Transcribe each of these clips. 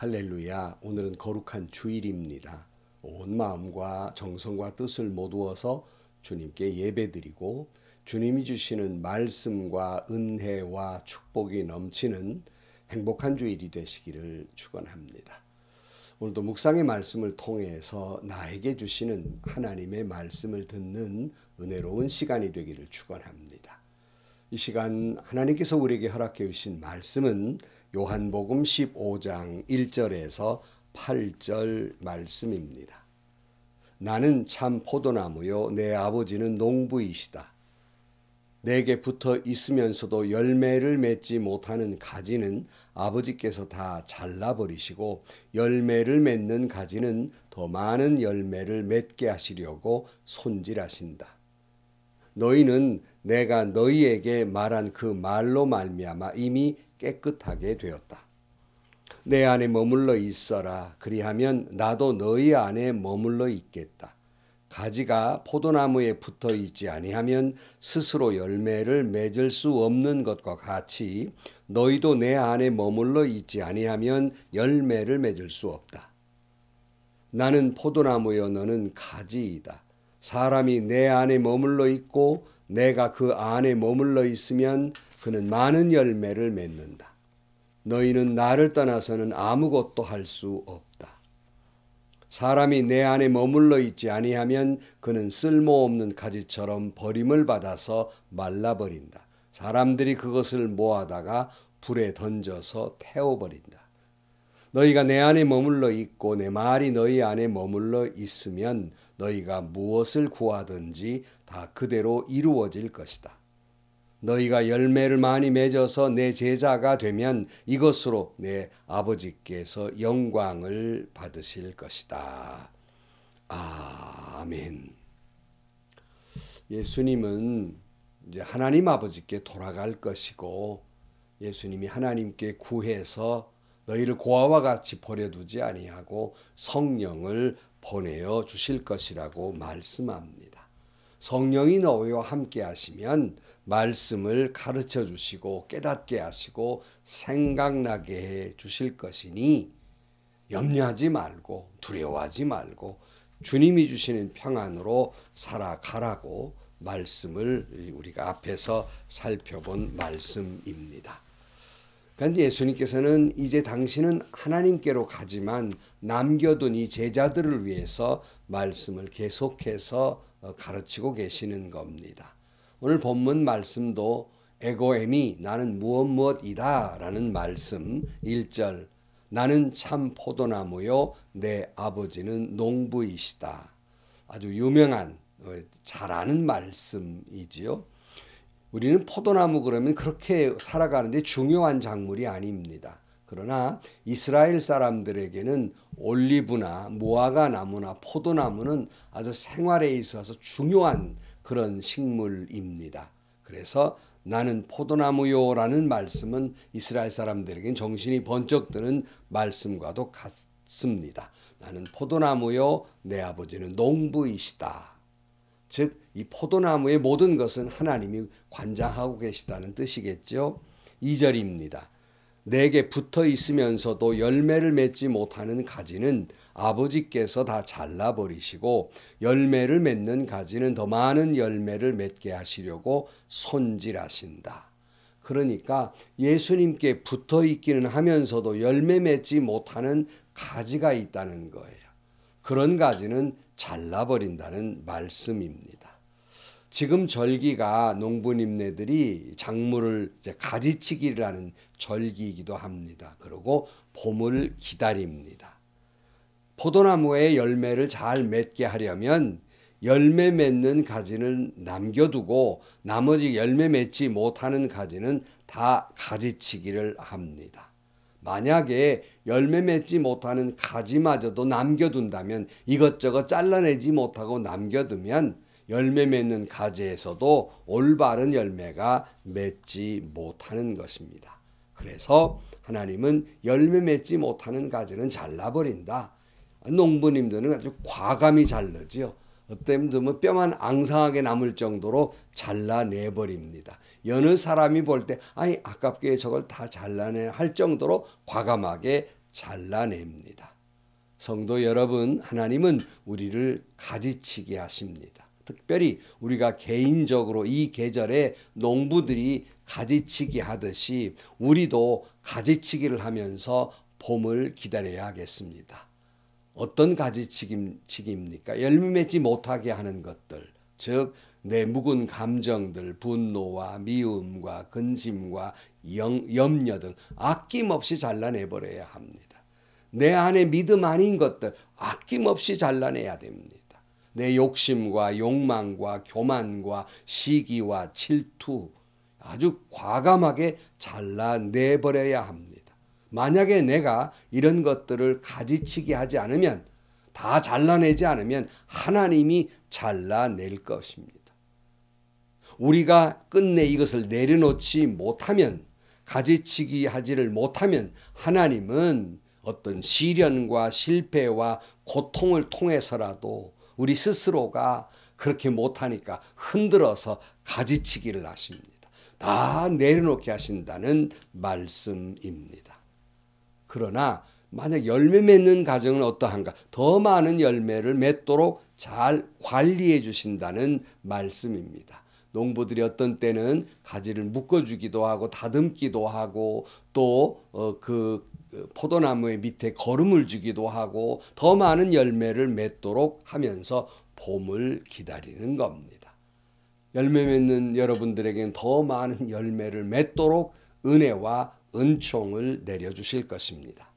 할렐루야. 오늘은 거룩한 주일입니다. 온 마음과 정성과 뜻을 모두어서 주님께 예배드리고 주님이 주시는 말씀과 은혜와 축복이 넘치는 행복한 주일이 되시기를 축원합니다. 오늘도 묵상의 말씀을 통해서 나에게 주시는 하나님의 말씀을 듣는 은혜로운 시간이 되기를 축원합니다. 이 시간 하나님께서 우리에게 허락해 주신 말씀은 요한복음 15장 1절에서 8절 말씀입니다. 나는 참 포도나무요 내 아버지는 농부이시다. 내게 붙어 있으면서도 열매를 맺지 못하는 가지는 아버지께서 다 잘라버리시고 열매를 맺는 가지는 더 많은 열매를 맺게 하시려고 손질하신다. 너희는 내가 너희에게 말한 그 말로 말미암아 이미 깨끗하게 되었다. 내 안에 머물러 있어라. 그리하면 나도 너희 안에 머물러 있겠다. 가지가 포도나무에 붙어 있지 아니하면 스스로 열매를 맺을 수 없는 것과 같이 너희도 내 안에 머물러 있지 아니하면 열매를 맺을 수 없다. 나는 포도나무여 너는 가지이다. 사람이 내 안에 머물러 있고 내가 그 안에 머물러 있으면 그는 많은 열매를 맺는다. 너희는 나를 떠나서는 아무것도 할 수 없다. 사람이 내 안에 머물러 있지 아니하면 그는 쓸모없는 가지처럼 버림을 받아서 말라버린다. 사람들이 그것을 모아다가 불에 던져서 태워버린다. 너희가 내 안에 머물러 있고 내 말이 너희 안에 머물러 있으면 너희가 무엇을 구하든지 다 그대로 이루어질 것이다. 너희가 열매를 많이 맺어서 내 제자가 되면 이것으로 내 아버지께서 영광을 받으실 것이다. 아멘. 예수님은 이제 하나님 아버지께 돌아갈 것이고 예수님이 하나님께 구해서 너희를 고아와 같이 버려두지 아니하고 성령을 보내어 주실 것이라고 말씀합니다. 성령이 너희와 함께 하시면 말씀을 가르쳐 주시고 깨닫게 하시고 생각나게 해 주실 것이니 염려하지 말고 두려워하지 말고 주님이 주시는 평안으로 살아가라고 말씀을 우리가 앞에서 살펴본 말씀입니다. 그러니까 예수님께서는 이제 당신은 하나님께로 가지만 남겨둔 이 제자들을 위해서 말씀을 계속해서 가르치고 계시는 겁니다. 오늘 본문 말씀도 에고에미 나는 무엇이다 라는 말씀 1절 나는 참 포도나무요 내 아버지는 농부이시다. 아주 유명한 잘 아는 말씀이지요. 우리는 포도나무 그러면 그렇게 살아가는데 중요한 작물이 아닙니다. 그러나 이스라엘 사람들에게는 올리브나 무화과 나무나 포도나무는 아주 생활에 있어서 중요한 그런 식물입니다. 그래서 나는 포도나무요라는 말씀은 이스라엘 사람들에게는 정신이 번쩍 드는 말씀과도 같습니다. 나는 포도나무요 내 아버지는 농부이시다. 즉 이 포도나무의 모든 것은 하나님이 관장하고 계시다는 뜻이겠죠. 2절입니다. 내게 붙어 있으면서도 열매를 맺지 못하는 가지는 아버지께서 다 잘라버리시고 열매를 맺는 가지는 더 많은 열매를 맺게 하시려고 손질하신다. 그러니까 예수님께 붙어 있기는 하면서도 열매 맺지 못하는 가지가 있다는 거예요. 그런 가지는 잘라버린다는 말씀입니다. 지금 절기가 농부님네들이 작물을 가지치기를 하는 절기이기도 합니다. 그리고 봄을 기다립니다. 포도나무의 열매를 잘 맺게 하려면 열매 맺는 가지는 남겨두고 나머지 열매 맺지 못하는 가지는 다 가지치기를 합니다. 만약에 열매 맺지 못하는 가지마저도 남겨둔다면 이것저것 잘라내지 못하고 남겨두면 열매 맺는 가지에서도 올바른 열매가 맺지 못하는 것입니다. 그래서 하나님은 열매 맺지 못하는 가지는 잘라버린다. 농부님들은 아주 과감히 잘라지요. 어떤 분은 뼈만 앙상하게 남을 정도로 잘라내버립니다. 여느 사람이 볼 때 아이 아깝게 저걸 다 잘라내 할 정도로 과감하게 잘라냅니다. 성도 여러분, 하나님은 우리를 가지치기 하십니다. 특별히 우리가 개인적으로 이 계절에 농부들이 가지치기 하듯이 우리도 가지치기를 하면서 봄을 기다려야 하겠습니다. 어떤 가지치기입니까? 열매 맺지 못하게 하는 것들, 즉 내 묵은 감정들, 분노와 미움과 근심과 염려 등 아낌없이 잘라내버려야 합니다. 내 안에 믿음 아닌 것들 아낌없이 잘라내야 됩니다. 내 욕심과 욕망과 교만과 시기와 질투 아주 과감하게 잘라내버려야 합니다. 만약에 내가 이런 것들을 가지치기 하지 않으면, 다 잘라내지 않으면 하나님이 잘라낼 것입니다. 우리가 끝내 이것을 내려놓지 못하면, 가지치기 하지를 못하면 하나님은 어떤 시련과 실패와 고통을 통해서라도 우리 스스로가 그렇게 못하니까 흔들어서 가지치기를 하십니다. 다 내려놓게 하신다는 말씀입니다. 그러나 만약 열매 맺는 가정은 어떠한가? 더 많은 열매를 맺도록 잘 관리해 주신다는 말씀입니다. 농부들이 어떤 때는 가지를 묶어주기도 하고 다듬기도 하고 또 그 포도나무의 밑에 거름을 주기도 하고 더 많은 열매를 맺도록 하면서 봄을 기다리는 겁니다. 열매 맺는 여러분들에게는 더 많은 열매를 맺도록 은혜와 은총을 내려주실 것입니다.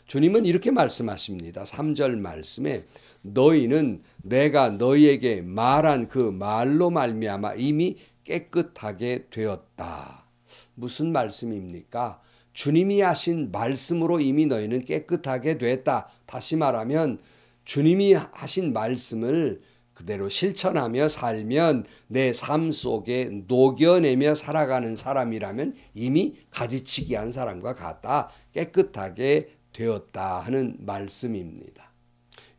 주님은 이렇게 말씀하십니다. 3절 말씀에 너희는 내가 너희에게 말한 그 말로 말미암아 이미 깨끗하게 되었다. 무슨 말씀입니까? 주님이 하신 말씀으로 이미 너희는 깨끗하게 됐다. 다시 말하면 주님이 하신 말씀을 그대로 실천하며 살면 내 삶 속에 녹여내며 살아가는 사람이라면 이미 가지치기 한 사람과 같다. 깨끗하게 되었다 하는 말씀입니다.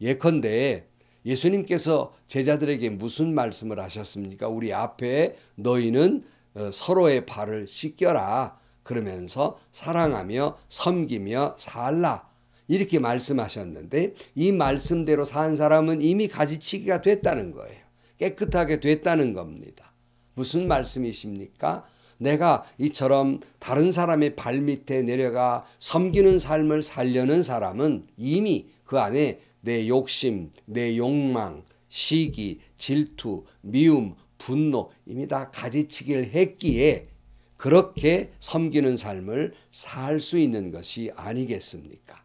예컨대 예수님께서 제자들에게 무슨 말씀을 하셨습니까? 우리 앞에 너희는 서로의 발을 씻겨라. 그러면서 사랑하며 섬기며 살라. 이렇게 말씀하셨는데 이 말씀대로 산 사람은 이미 가지치기가 됐다는 거예요. 깨끗하게 됐다는 겁니다. 무슨 말씀이십니까? 내가 이처럼 다른 사람의 발밑에 내려가 섬기는 삶을 살려는 사람은 이미 그 안에 내 욕심, 내 욕망, 시기, 질투, 미움, 분노 이미 다 가지치기를 했기에 그렇게 섬기는 삶을 살 수 있는 것이 아니겠습니까?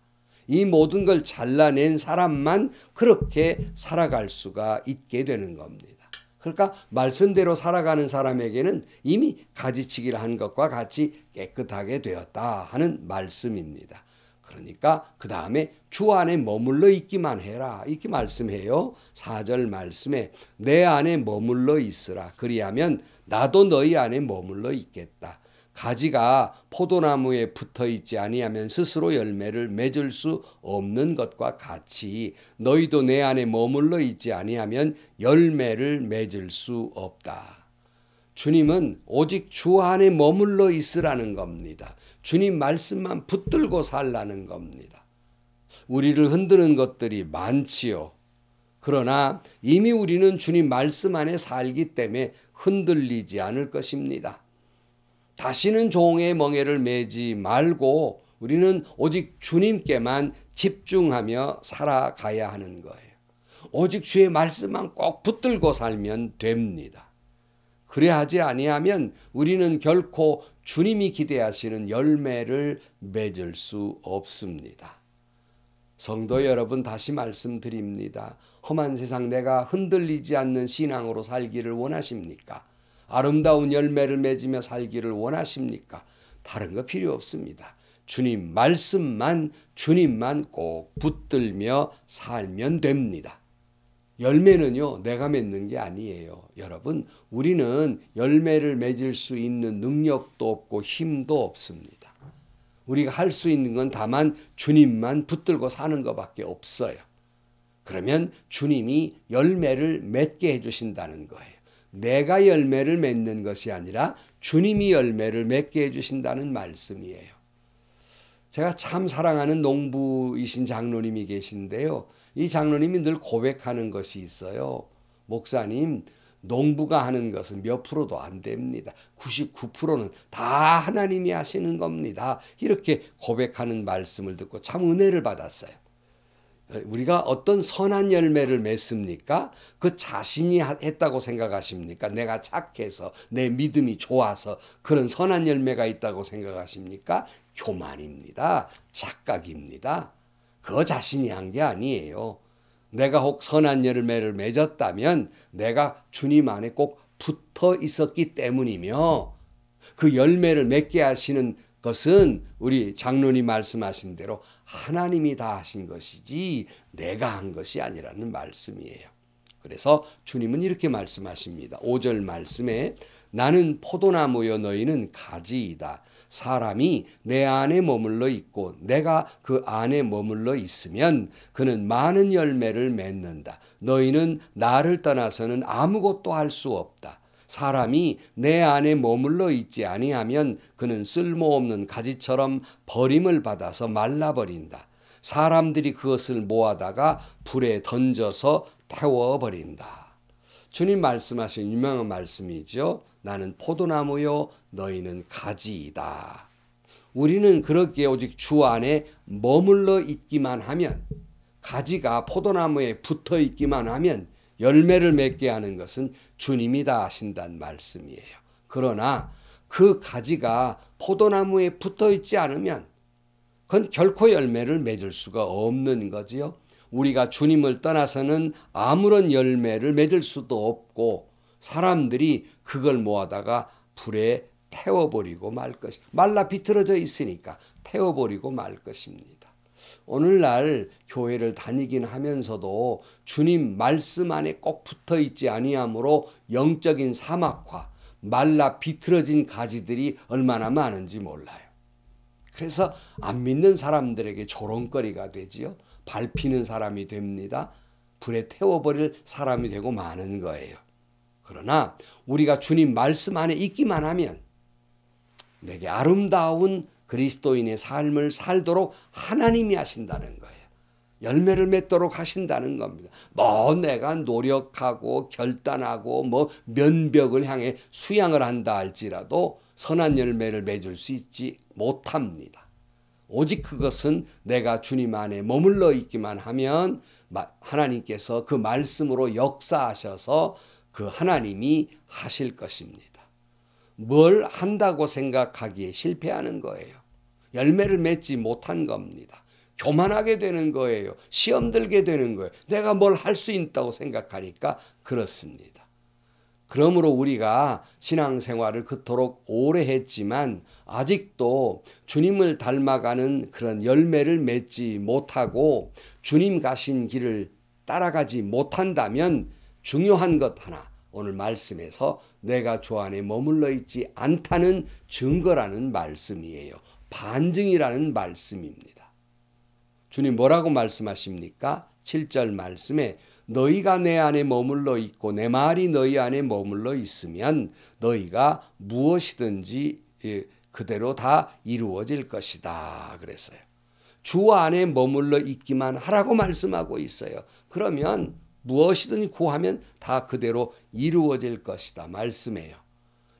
이 모든 걸 잘라낸 사람만 그렇게 살아갈 수가 있게 되는 겁니다. 그러니까 말씀대로 살아가는 사람에게는 이미 가지치기를 한 것과 같이 깨끗하게 되었다 하는 말씀입니다. 그러니까 그 다음에 주 안에 머물러 있기만 해라 이렇게 말씀해요. 4절 말씀에 내 안에 머물러 있으라. 그리하면 나도 너희 안에 머물러 있겠다. 가지가 포도나무에 붙어 있지 아니하면 스스로 열매를 맺을 수 없는 것과 같이 너희도 내 안에 머물러 있지 아니하면 열매를 맺을 수 없다. 주님은 오직 주 안에 머물러 있으라는 겁니다. 주님 말씀만 붙들고 살라는 겁니다. 우리를 흔드는 것들이 많지요. 그러나 이미 우리는 주님 말씀 안에 살기 때문에 흔들리지 않을 것입니다. 다시는 종의 멍에를 매지 말고 우리는 오직 주님께만 집중하며 살아가야 하는 거예요. 오직 주의 말씀만 꼭 붙들고 살면 됩니다. 그래 하지 아니하면 우리는 결코 주님이 기대하시는 열매를 맺을 수 없습니다. 성도 여러분, 다시 말씀드립니다. 험한 세상 내가 흔들리지 않는 신앙으로 살기를 원하십니까? 아름다운 열매를 맺으며 살기를 원하십니까? 다른 거 필요 없습니다. 주님 말씀만, 주님만 꼭 붙들며 살면 됩니다. 열매는요, 내가 맺는 게 아니에요. 여러분, 우리는 열매를 맺을 수 있는 능력도 없고 힘도 없습니다. 우리가 할 수 있는 건 다만 주님만 붙들고 사는 것밖에 없어요. 그러면 주님이 열매를 맺게 해주신다는 거예요. 내가 열매를 맺는 것이 아니라 주님이 열매를 맺게 해주신다는 말씀이에요. 제가 참 사랑하는 농부이신 장로님이 계신데요. 이 장로님이 늘 고백하는 것이 있어요. 목사님, 농부가 하는 것은 몇 프로도 안 됩니다. 99%는 다 하나님이 하시는 겁니다. 이렇게 고백하는 말씀을 듣고 참 은혜를 받았어요. 우리가 어떤 선한 열매를 맺습니까? 그 자신이 했다고 생각하십니까? 내가 착해서 내 믿음이 좋아서 그런 선한 열매가 있다고 생각하십니까? 교만입니다. 착각입니다. 그 자신이 한 게 아니에요. 내가 혹 선한 열매를 맺었다면 내가 주님 안에 꼭 붙어 있었기 때문이며 그 열매를 맺게 하시는 것은 우리 장로님 말씀하신 대로 하나님이 다 하신 것이지 내가 한 것이 아니라는 말씀이에요. 그래서 주님은 이렇게 말씀하십니다. 5절 말씀에 나는 포도나무여 너희는 가지이다. 사람이 내 안에 머물러 있고 내가 그 안에 머물러 있으면 그는 많은 열매를 맺는다. 너희는 나를 떠나서는 아무것도 할 수 없다. 사람이 내 안에 머물러 있지 아니하면 그는 쓸모없는 가지처럼 버림을 받아서 말라버린다. 사람들이 그것을 모아다가 불에 던져서 태워버린다. 주님 말씀하신 유명한 말씀이죠. 나는 포도나무요 너희는 가지이다. 우리는 그렇게 오직 주 안에 머물러 있기만 하면, 가지가 포도나무에 붙어 있기만 하면 열매를 맺게 하는 것은 주님이 다 하신다는 말씀이에요. 그러나 그 가지가 포도나무에 붙어 있지 않으면 그건 결코 열매를 맺을 수가 없는 거지요. 우리가 주님을 떠나서는 아무런 열매를 맺을 수도 없고 사람들이 그걸 모아다가 불에 태워버리고 말 것이, 말라 비틀어져 있으니까 태워버리고 말 것입니다. 오늘날 교회를 다니긴 하면서도 주님 말씀 안에 꼭 붙어 있지 아니하므로 영적인 사막화, 말라 비틀어진 가지들이 얼마나 많은지 몰라요. 그래서 안 믿는 사람들에게 조롱거리가 되지요. 밟히는 사람이 됩니다. 불에 태워버릴 사람이 되고 마는 거예요. 그러나 우리가 주님 말씀 안에 있기만 하면 내게 아름다운 그리스도인의 삶을 살도록 하나님이 하신다는 거예요. 열매를 맺도록 하신다는 겁니다. 뭐 내가 노력하고 결단하고 뭐 면벽을 향해 수양을 한다 할지라도 선한 열매를 맺을 수 있지 못합니다. 오직 그것은 내가 주님 안에 머물러 있기만 하면 하나님께서 그 말씀으로 역사하셔서 그 하나님이 하실 것입니다. 뭘 한다고 생각하기에 실패하는 거예요. 열매를 맺지 못한 겁니다. 교만하게 되는 거예요. 시험 들게 되는 거예요. 내가 뭘 할 수 있다고 생각하니까 그렇습니다. 그러므로 우리가 신앙생활을 그토록 오래 했지만 아직도 주님을 닮아가는 그런 열매를 맺지 못하고 주님 가신 길을 따라가지 못한다면 중요한 것 하나, 오늘 말씀에서 내가 주 안에 머물러 있지 않다는 증거라는 말씀이에요. 반증이라는 말씀입니다. 주님 뭐라고 말씀하십니까? 7절 말씀에 너희가 내 안에 머물러 있고 내 말이 너희 안에 머물러 있으면 너희가 무엇이든지 그대로 다 이루어질 것이다 그랬어요. 주 안에 머물러 있기만 하라고 말씀하고 있어요. 그러면 무엇이든 구하면 다 그대로 이루어질 것이다 말씀해요.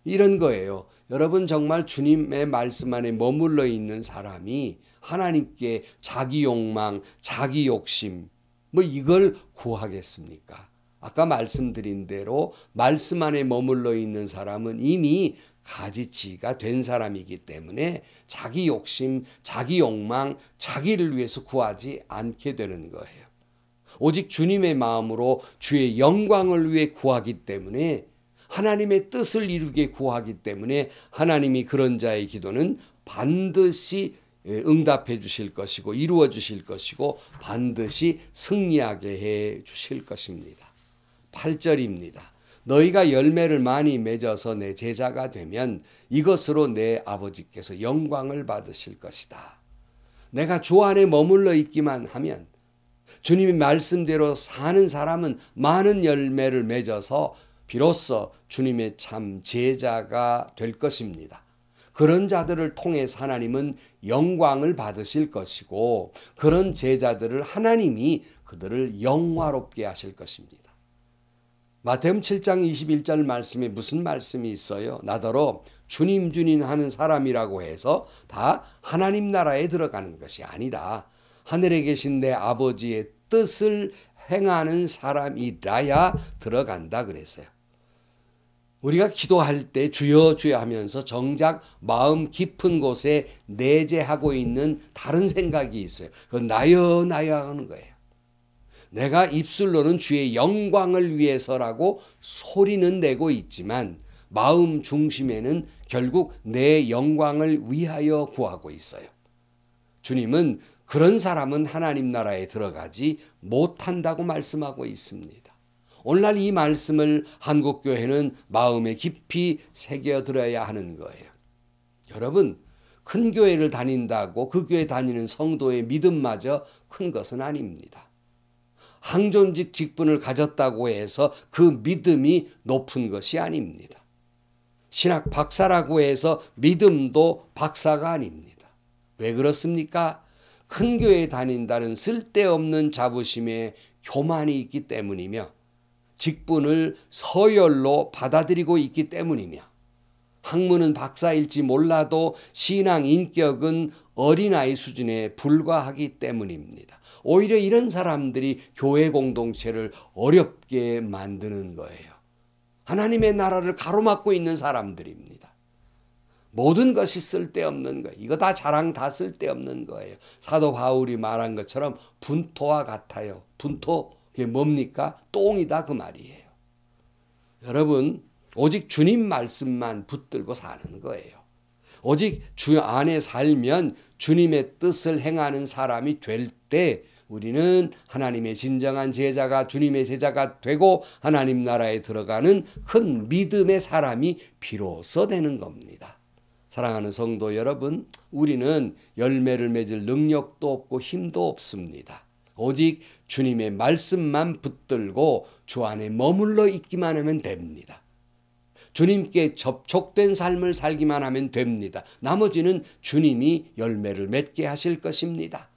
이런 거예요. 여러분 정말 주님의 말씀 안에 머물러 있는 사람이 하나님께 자기 욕망, 자기 욕심 뭐 이걸 구하겠습니까? 아까 말씀드린 대로 말씀 안에 머물러 있는 사람은 이미 가지치가 된 사람이기 때문에 자기 욕심, 자기 욕망, 자기를 위해서 구하지 않게 되는 거예요. 오직 주님의 마음으로 주의 영광을 위해 구하기 때문에 하나님의 뜻을 이루게 구하기 때문에 하나님이 그런 자의 기도는 반드시 응답해 주실 것이고 이루어 주실 것이고 반드시 승리하게 해 주실 것입니다. 8절입니다. 너희가 열매를 많이 맺어서 내 제자가 되면 이것으로 내 아버지께서 영광을 받으실 것이다. 내가 주 안에 머물러 있기만 하면 주님의 말씀대로 사는 사람은 많은 열매를 맺어서 비로소 주님의 참 제자가 될 것입니다. 그런 자들을 통해서 하나님은 영광을 받으실 것이고 그런 제자들을 하나님이 그들을 영화롭게 하실 것입니다. 마태복음 7장 21절 말씀에 무슨 말씀이 있어요? 나더러 주님 주님 하는 사람이라고 해서 다 하나님 나라에 들어가는 것이 아니다. 하늘에 계신 내 아버지의 뜻을 행하는 사람이라야 들어간다 그랬어요. 우리가 기도할 때 주여 주여 하면서 정작 마음 깊은 곳에 내재하고 있는 다른 생각이 있어요. 그건 나여 나여 하는 거예요. 내가 입술로는 주의 영광을 위해서라고 소리는 내고 있지만 마음 중심에는 결국 내 영광을 위하여 구하고 있어요. 주님은 그런 사람은 하나님 나라에 들어가지 못한다고 말씀하고 있습니다. 오늘날 이 말씀을 한국교회는 마음에 깊이 새겨들어야 하는 거예요. 여러분, 큰 교회를 다닌다고 그 교회 다니는 성도의 믿음마저 큰 것은 아닙니다. 항존직 직분을 가졌다고 해서 그 믿음이 높은 것이 아닙니다. 신학 박사라고 해서 믿음도 박사가 아닙니다. 왜 그렇습니까? 큰 교회에 다닌다는 쓸데없는 자부심에 교만이 있기 때문이며 직분을 서열로 받아들이고 있기 때문이며 학문은 박사일지 몰라도 신앙 인격은 어린아이 수준에 불과하기 때문입니다. 오히려 이런 사람들이 교회 공동체를 어렵게 만드는 거예요. 하나님의 나라를 가로막고 있는 사람들입니다. 모든 것이 쓸데없는 거예요. 이거 다 자랑 다 쓸데없는 거예요. 사도 바울이 말한 것처럼 분토와 같아요. 분토, 그게 뭡니까? 똥이다 그 말이에요. 여러분, 오직 주님 말씀만 붙들고 사는 거예요. 오직 주 안에 살면 주님의 뜻을 행하는 사람이 될 때 우리는 하나님의 진정한 제자가 주님의 제자가 되고 하나님 나라에 들어가는 큰 믿음의 사람이 비로소 되는 겁니다. 사랑하는 성도 여러분, 우리는 열매를 맺을 능력도 없고 힘도 없습니다. 오직 주님의 말씀만 붙들고 주 안에 머물러 있기만 하면 됩니다. 주님께 접촉된 삶을 살기만 하면 됩니다. 나머지는 주님이 열매를 맺게 하실 것입니다.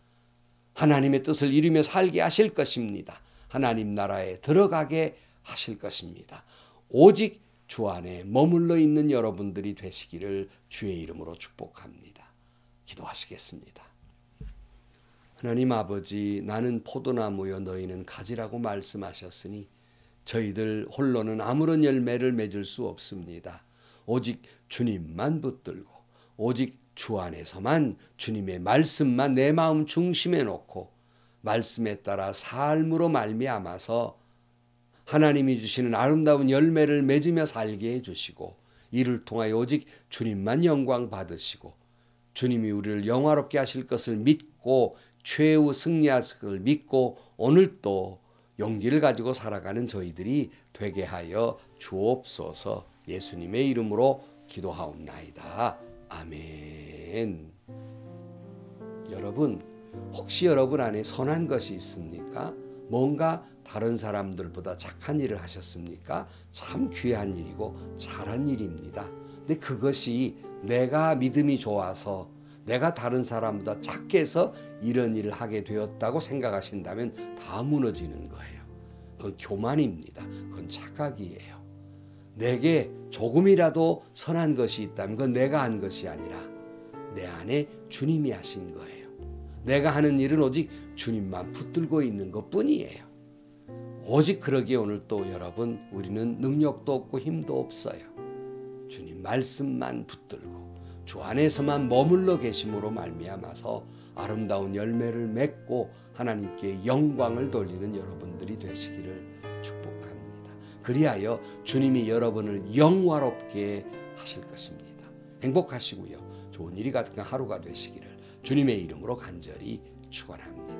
하나님의 뜻을 이루며 살게 하실 것입니다. 하나님 나라에 들어가게 하실 것입니다. 오직 주 안에 머물러 있는 여러분들이 되시기를 주의 이름으로 축복합니다. 기도하시겠습니다. 하나님 아버지, 나는 포도나무여 너희는 가지라고 말씀하셨으니 저희들 홀로는 아무런 열매를 맺을 수 없습니다. 오직 주님만 붙들고 오직 주 안에서만 주님의 말씀만 내 마음 중심에 놓고 말씀에 따라 삶으로 말미암아서 하나님이 주시는 아름다운 열매를 맺으며 살게 해주시고 이를 통하여 오직 주님만 영광 받으시고 주님이 우리를 영화롭게 하실 것을 믿고 최후 승리하실 것을 믿고 오늘도 용기를 가지고 살아가는 저희들이 되게 하여 주옵소서. 예수님의 이름으로 기도하옵나이다. 아멘. 여러분, 혹시 여러분 안에 선한 것이 있습니까? 뭔가 다른 사람들보다 착한 일을 하셨습니까? 참 귀한 일이고 잘한 일입니다. 근데 그것이 내가 믿음이 좋아서 내가 다른 사람보다 착해서 이런 일을 하게 되었다고 생각하신다면 다 무너지는 거예요. 그건 교만입니다. 그건 착각이에요. 내게 조금이라도 선한 것이 있다면 그건 내가 한 것이 아니라 내 안에 주님이 하신 거예요. 내가 하는 일은 오직 주님만 붙들고 있는 것뿐이에요. 오직 그러기에 오늘 또 여러분 우리는 능력도 없고 힘도 없어요. 주님 말씀만 붙들고 주 안에서만 머물러 계심으로 말미암아서 아름다운 열매를 맺고 하나님께 영광을 돌리는 여러분들이 되시기를 축복합니다. 그리하여 주님이 여러분을 영화롭게 하실 것입니다. 행복하시고요. 좋은 일이 같은 하루가 되시기를 주님의 이름으로 간절히 축원합니다.